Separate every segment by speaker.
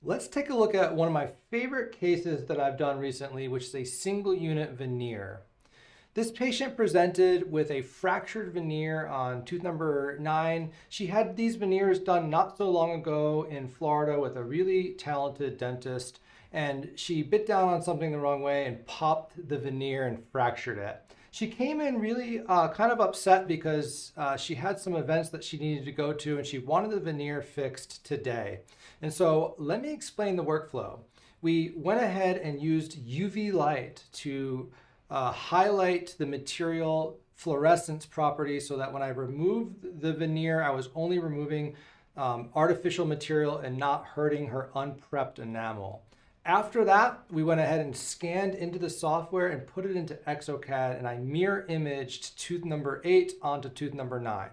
Speaker 1: Let's take a look at one of my favorite cases that I've done recently, which is a single unit veneer. This patient presented with a fractured veneer on tooth number 9. She had these veneers done not so long ago in Florida with a really talented dentist, and she bit down on something the wrong way and popped the veneer and fractured it. She came in really kind of upset because she had some events that she needed to go to and she wanted the veneer fixed today. And so let me explain the workflow. We went ahead and used UV light to highlight the material fluorescence property so that when I removed the veneer, I was only removing artificial material and not hurting her unprepped enamel. After that, we went ahead and scanned into the software and put it into exocad, and I mirror imaged tooth number 8 onto tooth number 9.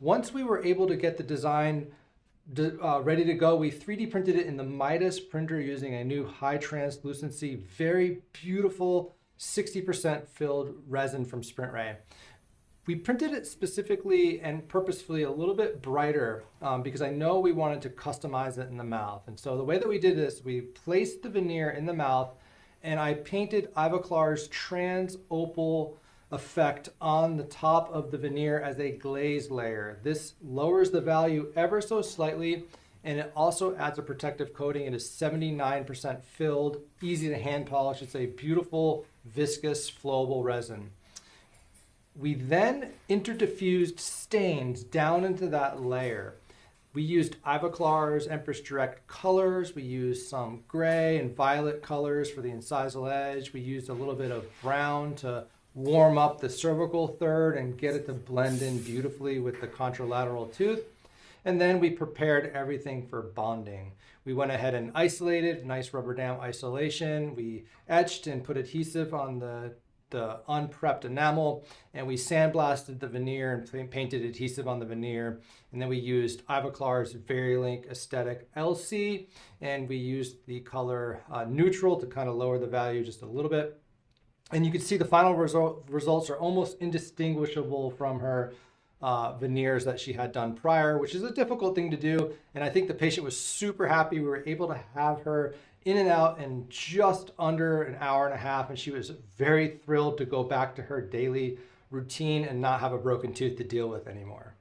Speaker 1: Once we were able to get the design ready to go, we 3D printed it in the Midas printer using a new high translucency, very beautiful 60% filled resin from Sprint Ray. We printed it specifically and purposefully a little bit brighter because I know we wanted to customize it in the mouth. And so the way that we did this, we placed the veneer in the mouth and I painted Ivoclar's trans opal effect on the top of the veneer as a glaze layer. This lowers the value ever so slightly, and it also adds a protective coating. It is 79% filled, easy to hand polish. It's a beautiful, viscous, flowable resin. We then interdiffused stains down into that layer. We used Ivoclar's Empress Direct colors. We used some gray and violet colors for the incisal edge. We used a little bit of brown to warm up the cervical third and get it to blend in beautifully with the contralateral tooth. And then we prepared everything for bonding. We went ahead and isolated, nice rubber dam isolation. We etched and put adhesive on the unprepped enamel, and we sandblasted the veneer and painted adhesive on the veneer. And then we used Ivoclar's Verilink Aesthetic LC, and we used the color neutral to kind of lower the value just a little bit. And you can see the final results are almost indistinguishable from her veneers that she had done prior, which is a difficult thing to do. And I think the patient was super happy. We were able to have her in and out in just under an hour and a half, and she was very thrilled to go back to her daily routine and not have a broken tooth to deal with anymore.